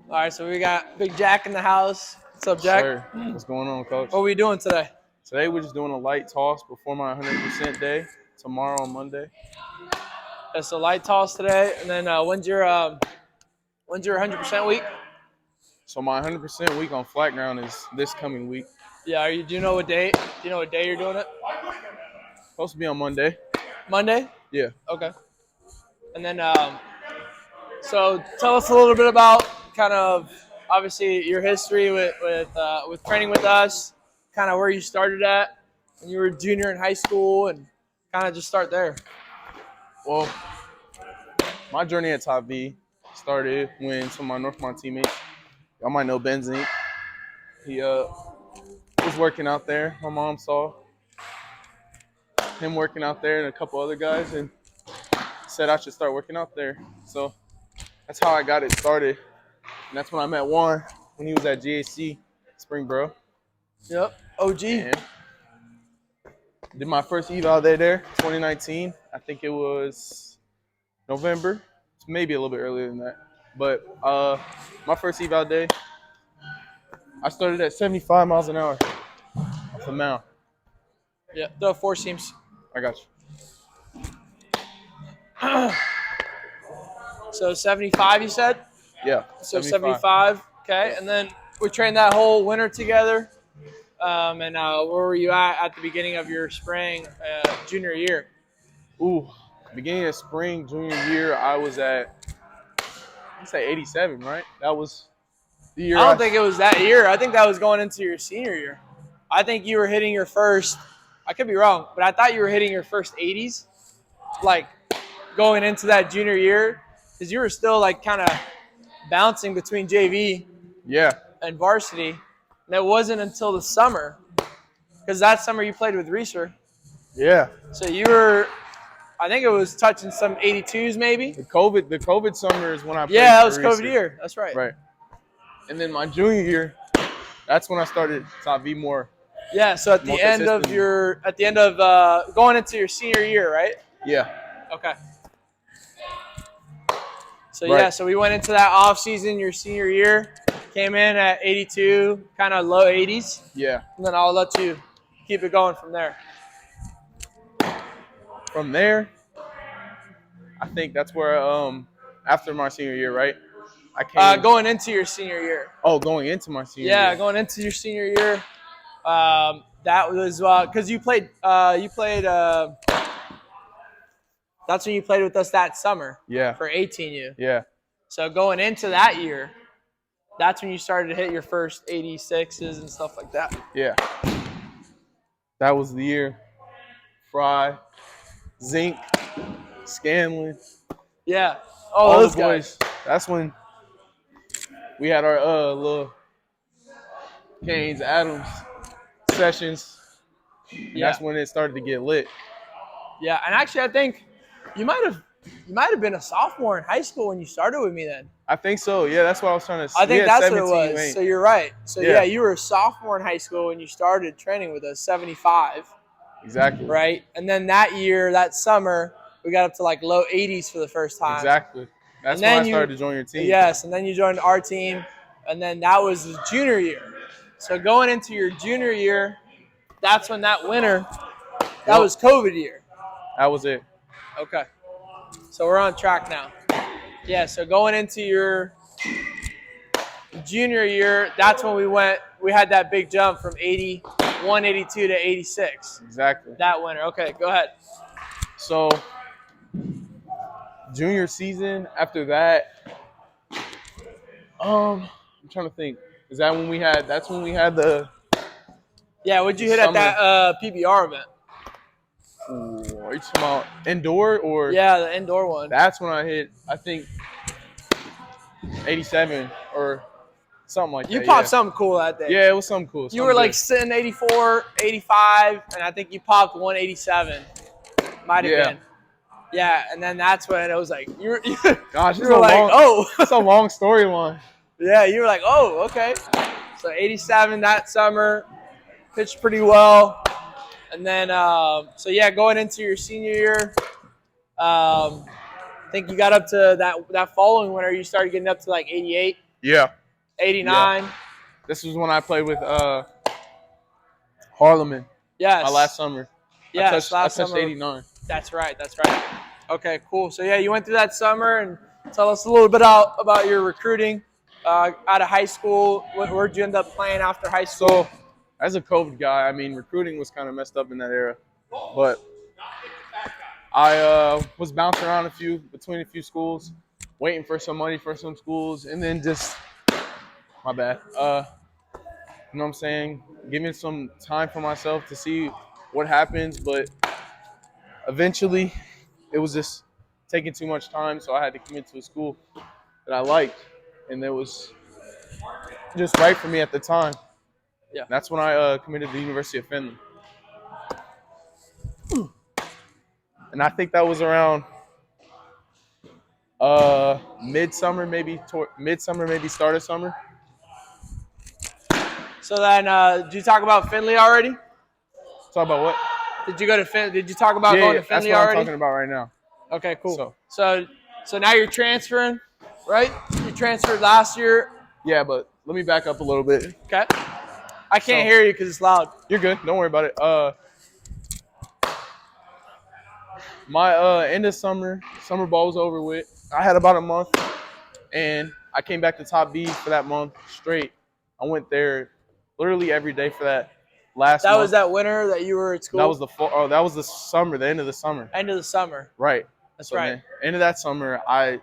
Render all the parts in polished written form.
All right, so we got Big Jack in the house. What's up, Jack? Sir, what's going on, Coach? What are we doing today? Today we're just doing a light toss before my 100% day. Tomorrow on Monday. It's a light toss today, and then when's your 100% week? So my 100% week on flat ground is this coming week. Yeah, do you know what day? Do you know what day you're doing it? Supposed to be on Monday. Monday? Yeah. Okay. And then, so tell us a little bit about kind of obviously your history with training with us, kind of where you started at when you were a junior in high school, and kind of just start there. Well, my journey at Top V started when some of my Northmont teammates, y'all might know Ben Zink, he was working out there. My mom saw him working out there and a couple other guys and said I should start working out there. So that's how I got it started. And that's when I met Juan when he was at GAC Springboro. Yep. OG. And did my first eval day there, 2019. I think it was November, maybe a little bit earlier than that. But my first eval day, I started at 75 miles an hour off the mound. Yeah, the four seams. I got you. So 75, you said? Yeah. So 75. Okay, and then we trained that whole winter together. And where were you at the beginning of your spring junior year? Ooh, beginning of spring junior year, I was at, I'd say 87, right? That was the year. I don't think it was that year. I think that was going into your senior year. I think you were hitting your first, I could be wrong, but I thought you were hitting your first 80s, like going into that junior year, because you were still like kind of bouncing between JV and varsity. And it wasn't until the summer, because that summer you played with Reeser. Yeah. So you were, I think it was touching some 82s maybe. The COVID summer is when I played. Yeah, that was COVID Reeser. year. That's right. Right. And then my junior year, that's when I started Top V more. Yeah. So at the end of going into your senior year, right? Yeah. Okay. So right. Yeah, so we went into that off season your senior year, came in at 82, kind of low 80s. Yeah. And then I'll let you keep it going from there. From there, I think that's where after my senior year, right? I came going into your senior year. Oh, going into my senior year. Yeah, going into your senior year. That was because you played. That's when you played with us that summer. Yeah. For 18U. Yeah. So going into that year, that's when you started to hit your first 86s and stuff like that. Yeah. That was the year. Fry, Zink, Scanlon. Yeah. All those boys. That's when we had our little Canes, Adams sessions. Yeah. That's when it started to get lit. Yeah, and actually I think you might have been a sophomore in high school when you started with me then. I think so. Yeah, that's what I was trying to say. I think that's what it was. So you're right. So yeah, you were a sophomore in high school when you started training with us, 75. Exactly. Right? And then that year, that summer, we got up to like low 80s for the first time. Exactly. That's when I started to join your team. Yes, and then you joined our team, and then that was the junior year. So going into your junior year, that's when that winter, that was COVID year. That was it. Okay. So we're on track now. Yeah, so going into your junior year, that's when we had that big jump from 81, 82 to 86. Exactly. That winter. Okay, go ahead. So junior season, after that, I'm trying to think. Is that when that's when we had the Yeah, what'd you hit summer. At that PBR event? Ooh, are you talking about indoor or? Yeah, the indoor one. That's when I hit, I think, 87 or something like that. You popped something cool that day. Yeah, it was something cool. You were like sitting 84, 85, and I think you popped 187. Might have been. Yeah, and then that's when it was like, Gosh, you were like, oh. It's a long storyline. Yeah, you were like, oh, okay. So 87 that summer, pitched pretty well. And then, going into your senior year, I think you got up to that following winter, you started getting up to like 88. Yeah. 89. Yeah. This was when I played with Harleman. Yes. My last summer. Yes, I last touched summer. 89. That's right. That's right. Okay, cool. So, yeah, you went through that summer, and tell us a little bit about your recruiting out of high school. Where'd you end up playing after high school? So, as a COVID guy, I mean, recruiting was kind of messed up in that era. But I was bouncing around between a few schools, waiting for some money for some schools, and then just, my bad. You know what I'm saying? Giving some time for myself to see what happens, but eventually it was just taking too much time, so I had to commit to a school that I liked, and it was just right for me at the time. Yeah. That's when I committed to the University of Finland. And I think that was around midsummer, maybe start of summer. So then, did you talk about Finley already? Talk about what? Did you go to Finley? Did you talk about going to Finley that's what already? I'm talking about right now. Okay, cool. So now you're transferring, right? You transferred last year. Yeah, but let me back up a little bit. Okay. I can't hear you because it's loud. You're good. Don't worry about it. My end of summer ball was over with. I had about a month, and I came back to top B for that month straight. I went there literally every day for that last month. That was that winter that you were at school? That was the fall. Oh, that was the summer, the end of the summer. End of the summer. Right. That's right. Man, end of that summer, I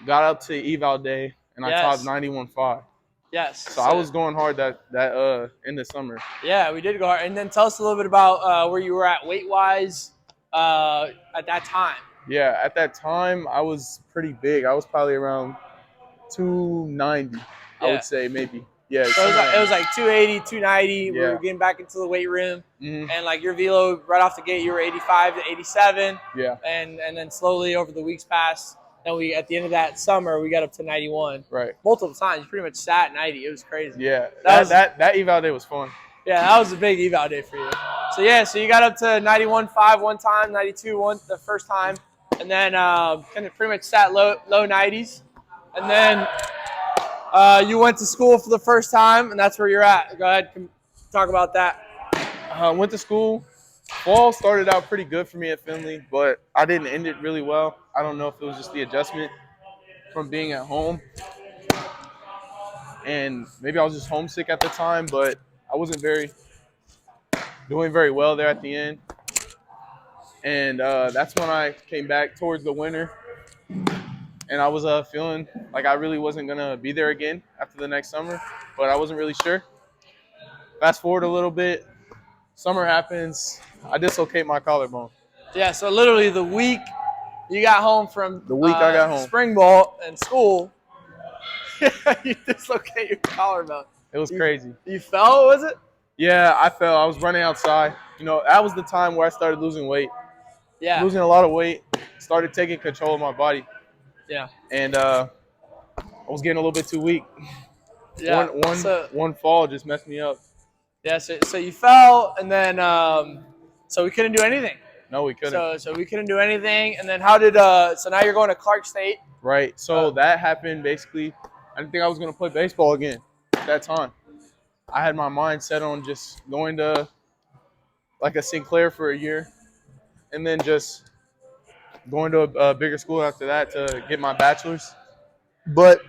got up to eval day, and I topped 91.5. Yes. So I was going hard that end of summer. Yeah, we did go hard. And then tell us a little bit about where you were at weight-wise at that time. Yeah, at that time, I was pretty big. I was probably around 290, I would say, maybe. Yeah. So it was like 280, 290. Yeah. We were getting back into the weight room. Mm-hmm. And like your velo, right off the gate, you were 85 to 87. Yeah. And then slowly over the weeks passed. Then at the end of that summer, we got up to 91. Right. Multiple times. You pretty much sat 90. It was crazy. Yeah. That eval day was fun. Yeah, that was a big eval day for you. So you got up to 91.5 one time, 92 the first time, and then kind of pretty much sat low 90s. And then you went to school for the first time, and that's where you're at. Go ahead, talk about that. Went to school. Fall started out pretty good for me at Finley, but I didn't end it really well. I don't know if it was just the adjustment from being at home, and maybe I was just homesick at the time, but I wasn't doing very well there at the end. And that's when I came back towards the winter, and I was feeling like I really wasn't going to be there again after the next summer, but I wasn't really sure. Fast forward a little bit, summer happens, I dislocate my collarbone. Yeah, so literally the week you got home from I got home. spring ball and school, you dislocate your collarbone. It was crazy. You fell, was it? Yeah, I fell. I was running outside. You know, that was the time where I started losing weight. Yeah. Losing a lot of weight, started taking control of my body. Yeah. And I was getting a little bit too weak. Yeah. One fall just messed me up. Yeah, so you fell, and then so we couldn't do anything. No, we couldn't. So we couldn't do anything, and then how did so now you're going to Clark State? Right. So that happened basically. I didn't think I was going to play baseball again at that time. I had my mind set on just going to like a Sinclair for a year, and then just going to a bigger school after that to get my bachelor's. But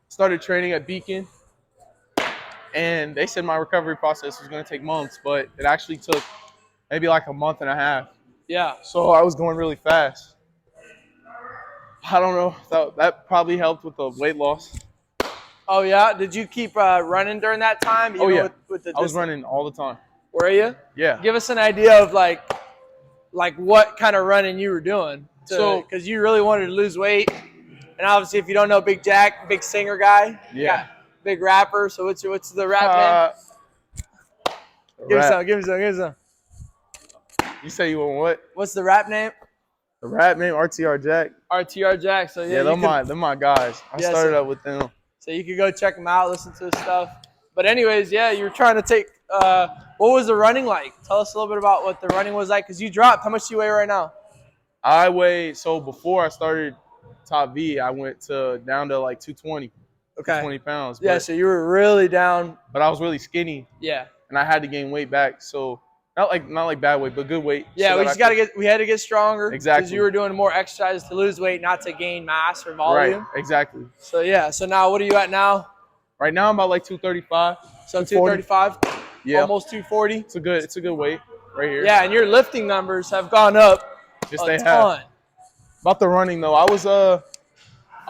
started training at Beacon, and they said my recovery process was going to take months, but it actually took maybe like a month and a half. Yeah. So I was going really fast. I don't know. That probably helped with the weight loss. Oh, yeah? Did you keep running during that time? Oh, yeah. With I was running all the time. Were you? Yeah. Give us an idea of like what kind of running you were doing. Because you really wanted to lose weight. And obviously, if you don't know Big Jack, big singer guy. Yeah. Big rapper. So what's the rap name? Give me some. You say you want what? What's the rap name? The rap name RTR Jack. RTR Jack. So yeah, they're my guys. I started up with them. So you could go check them out, listen to his stuff. But anyways, yeah, you were trying to take. What was the running like? Tell us a little bit about what the running was like, because you dropped. How much do you weigh right now? I weigh, so before I started top V, I went down to like 220, Okay. 20 pounds. Yeah, so you were really down. But I was really skinny, Yeah. and I had to gain weight back. So not like bad weight, but good weight. Yeah, so we had to get stronger. Exactly. Because you were doing more exercises to lose weight, not to gain mass or volume. Right, exactly. So yeah, so now what are you at now? Right now I'm about like 235. So 235? Yeah. Almost 240? It's a good weight right here. Yeah, and your lifting numbers have gone up a ton. About the running though, I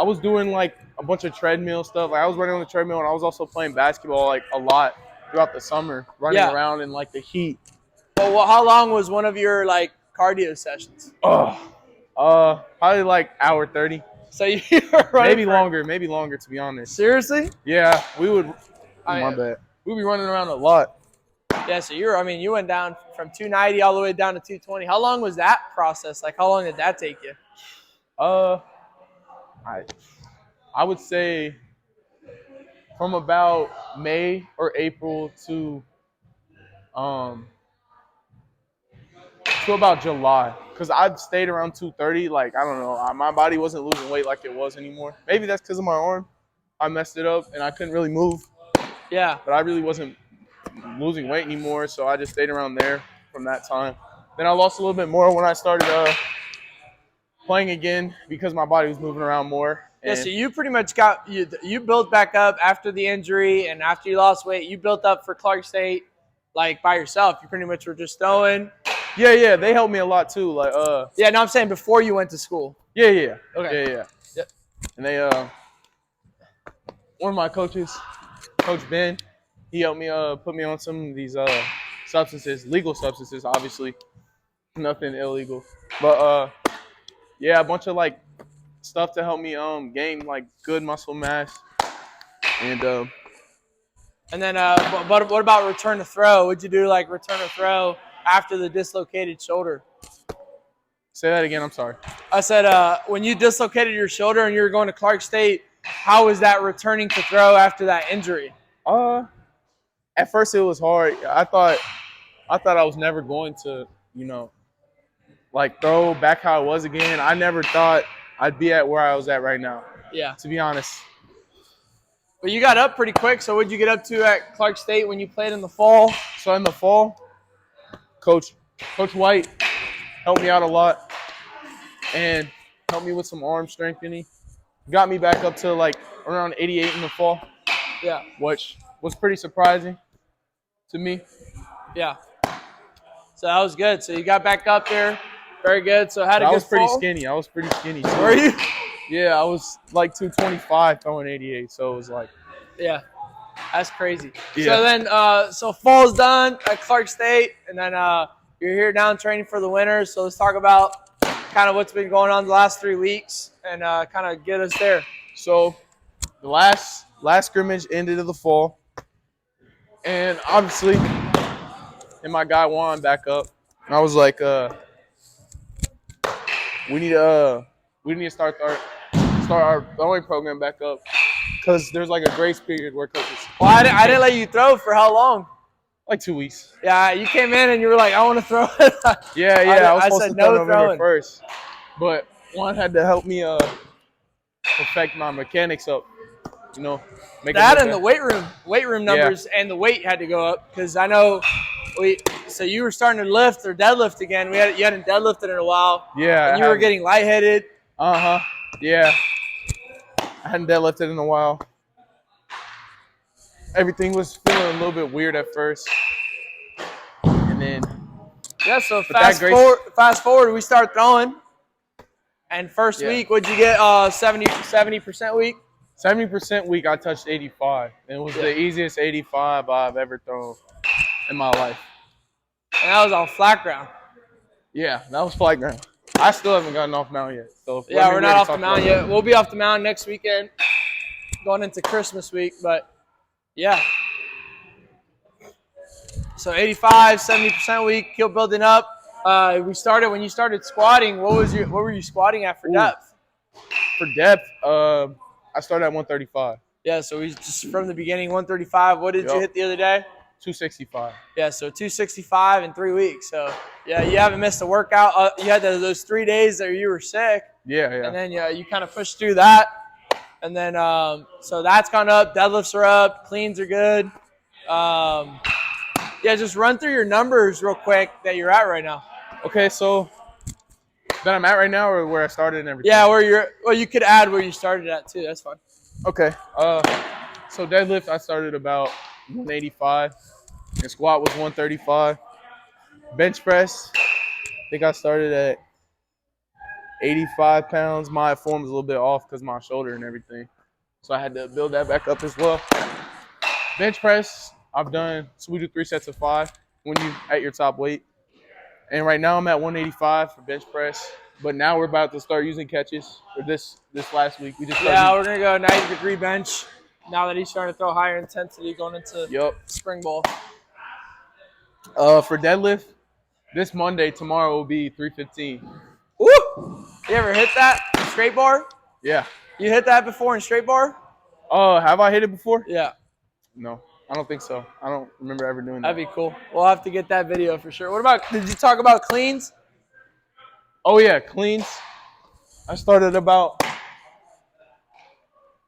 was doing like a bunch of treadmill stuff. Like I was running on the treadmill, and I was also playing basketball like a lot throughout the summer, running around in like the heat. Well, how long was one of your like cardio sessions? Probably like hour 30. So you were running maybe longer to be honest. Seriously? Yeah, we would. My bad. We'd be running around a lot. Yeah, so you went down from 290 all the way down to 220. How long was that process? Like, how long did that take you? I would say from about May or April to about July, because I've stayed around 230. Like, I don't know, my body wasn't losing weight like it was anymore. Maybe that's because of my arm. I messed it up and I couldn't really move. Yeah. But I really wasn't losing weight anymore, so I just stayed around there from that time. Then I lost a little bit more when I started playing again because my body was moving around more. Yeah, so you pretty much you built back up after the injury, and after you lost weight, you built up for Clark State like by yourself. You pretty much were just throwing. Yeah, they helped me a lot too. Like yeah, no, I'm saying before you went to school. Yeah. Okay. Yeah. Yep. And they one of my coaches, Coach Ben, he helped me put me on some of these substances, legal substances, obviously. Nothing illegal. But yeah, a bunch of like stuff to help me gain like good muscle mass. And then what about return to throw? What'd you do like return to throw after the dislocated shoulder? Say that again, I'm sorry. I said when you dislocated your shoulder and you were going to Clark State, how was that returning to throw after that injury? At first it was hard. I thought I was never going to, like throw back how I was again. I never thought I'd be at where I was at right now. Yeah. To be honest. But you got up pretty quick. So what'd you get up to at Clark State when you played in the fall? So in the fall, Coach White helped me out a lot and helped me with some arm strengthening. Got me back up to like around 88 in the fall. Yeah. Which was pretty surprising to me. Yeah. So that was good. So you got back up there. Very good. So how did I was pretty skinny. Too. Were you? Yeah, I was like 225 throwing 88. So it was like. Yeah. That's crazy. Yeah. So then, so fall's done at Clark State, and then you're here down training for the winter. So let's talk about kind of what's been going on the last 3 weeks and kind of get us there. So the last scrimmage ended of the fall, and obviously, and my guy Juan back up, and I was like, we need to start our throwing program back up. Because there's like a grace period where coaches. Well, I didn't let you throw for how long? Like 2 weeks. Yeah, you came in and you were like, I want to throw it. Yeah. I was supposed said to throw no November 1st. But Juan had to help me perfect my mechanics up. Make that and the weight room numbers and the weight had to go up because I know so you were starting to lift or deadlift again. You hadn't deadlifted in a while. Yeah. And you were getting lightheaded. Yeah. I hadn't deadlifted in a while. Everything was feeling a little bit weird at first. And then yeah, so fast forward, we start throwing. And first week, what'd you get? 70% week? 70% week, I touched 85. And it was the easiest 85 I've ever thrown in my life. And that was on flat ground. Yeah, that was flat ground. I still haven't gotten off mound yet. So yeah, we're not off the mound yet. We'll be off the mound next weekend, going into Christmas week. But, yeah. So 85, 70% week, keep building up. When you started squatting, what were you squatting at for depth? For depth, I started at 135. Yeah, so we just from the beginning, 135. What did you hit the other day? 265. Yeah, so 265 in 3 weeks. So, yeah, you haven't missed a workout. You had those 3 days that you were sick. Yeah, yeah. And then you kind of push through that. And then so that's gone up. Deadlifts are up. Cleans are good. Yeah, just run through your numbers real quick that you're at right now. Okay, so that I'm at right now, or where I started and everything? Yeah, well, you could add where you started at too. That's fine. Okay. So deadlift, I started about 185, and squat was 135. Bench press, I think I started at 85 pounds. My form was a little bit off because my shoulder and everything, so I had to build that back up as well. Bench press, I've done. So we do 3 sets of 5 when you at your top weight, and right now I'm at 185 for bench press. But now we're about to start using catches. For this last week, we just we're gonna go 90-degree bench. Now that he's starting to throw higher intensity going into spring ball. For deadlift, this Monday, tomorrow will be 315. Woo! You ever hit that straight bar? Yeah. You hit that before in straight bar? Have I hit it before? Yeah. No, I don't think so. I don't remember ever doing that. That'd be cool. We'll have to get that video for sure. What about, did you talk about cleans? Oh, yeah, cleans. I started about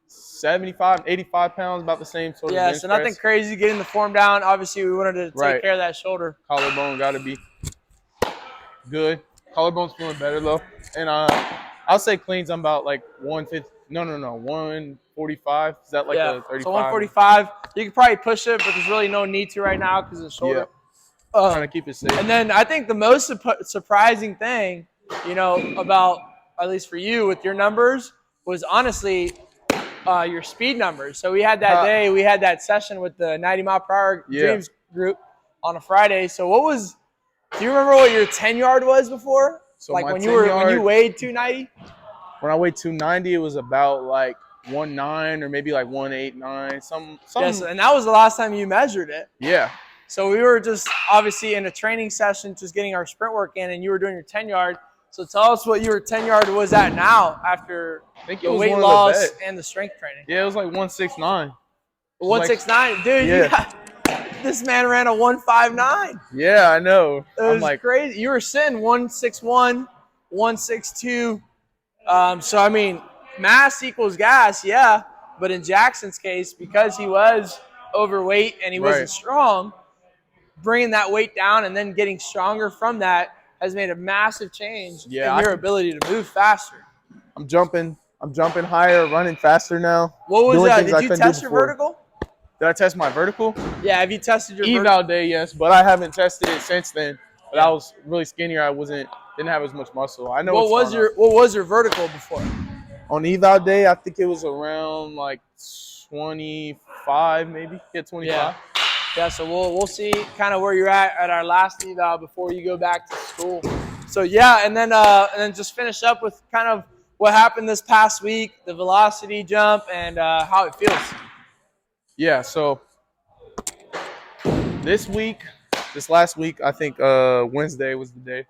75, 85 pounds, about the same sort of bench so nothing press. crazy, getting the form down. Obviously, we wanted to take care of that shoulder. Collarbone got to be good. Collarbone's feeling better, though. And I'll say cleans, I'm about like 150. No, 145. Is that like a 35? So 145. You could probably push it, but there's really no need to right now because of the shoulder. Yeah. Trying to keep it safe. And then I think the most surprising thing, about, at least for you with your numbers, was honestly your speed numbers. So we had that day, we had that session with the 90 mile per hour Dreams group on a Friday. So do you remember what your 10-yard was before? So like when you weighed 290? When I weighed 290, it was about like 1.9 or maybe like 1.89. Some. Yes, and that was the last time you measured it. Yeah. So we were just obviously in a training session, just getting our sprint work in, and you were doing your 10-yard. So tell us what your 10-yard was at now after the weight loss and the strength training. Yeah, it was like 169. 169, dude. This man ran a 159. Yeah, I know. It was crazy. You were sitting 161, 162. So I mean, mass equals gas, yeah. But in Jackson's case, because he was overweight and he wasn't strong, bringing that weight down and then getting stronger from that has made a massive change in your ability to move faster. I'm jumping higher, running faster now. What was that? Did you test your vertical? Did I test my vertical? Yeah, have you tested your vertical? Eval day, yes, but I haven't tested it since then. But I was really skinnier. I didn't have as much muscle. I know. What was your vertical before? On eval day, I think it was around like 25, maybe. Yeah, 25. Yeah, so we'll see kind of where you're at our last eval before you go back to school. So and then just finish up with kind of what happened this past week, the velocity jump, and how it feels. Yeah, so this last week, I think Wednesday was the day,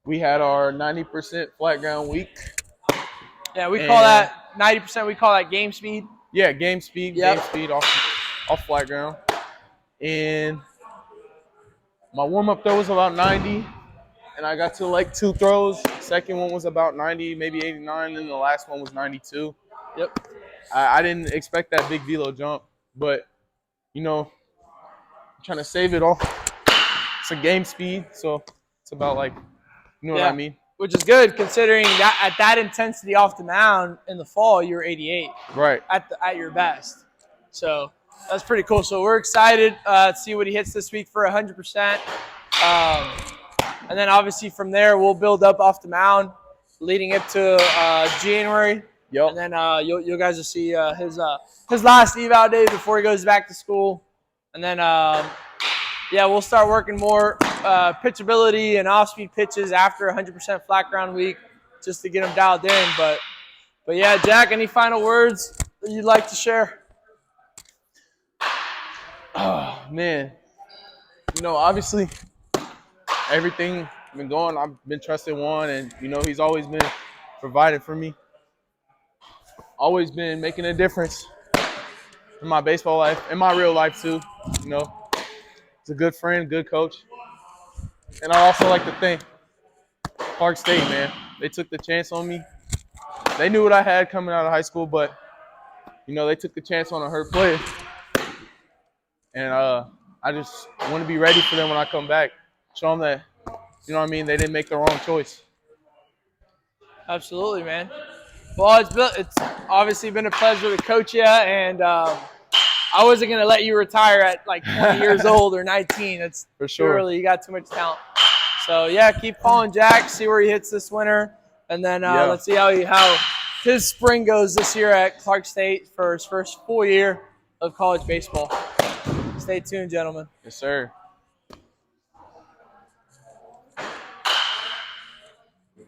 we had our 90% flat ground week. Yeah, we call that 90%, we call that game speed. Yeah, game speed, game speed off flat ground. And my warm-up throw was about 90, and I got to like 2 throws. Second one was about 90, maybe 89, and the last one was 92. Yep. I didn't expect that big velo jump, but, I'm trying to save it all. It's a game speed, so it's about like, what I mean? Which is good considering that at that intensity off the mound in the fall, you were 88. Right. At your best. So that's pretty cool. So we're excited to see what he hits this week for 100%. And then obviously from there, we'll build up off the mound leading up to January. Yep. And then you guys will see his last eval day before he goes back to school. And then, we'll start working more pitchability and off-speed pitches after 100% flat ground week just to get them dialed in. But yeah, Jack, any final words that you'd like to share? Oh, man. Obviously, everything been going. I've been trusted one, and, he's always been providing for me. Always been making a difference in my baseball life, in my real life, too. He's a good friend, good coach. And I also like to thank Park State, man. They took the chance on me. they knew what I had coming out of high school, but you know, they took the chance on a hurt player, and I just want to be ready for them when I come back. Show them that, you know what I mean, they didn't make the wrong choice. Absolutely, man. Well, it's obviously been a pleasure to coach you, and I wasn't going to let you retire at like 20 years old or 19. It's For sure. Surely you got too much talent. So, yeah, keep calling Jack, see where he hits this winter, and then let's see how his spring goes this year at Clark State for his first full year of college baseball. Stay tuned, gentlemen. Yes, sir.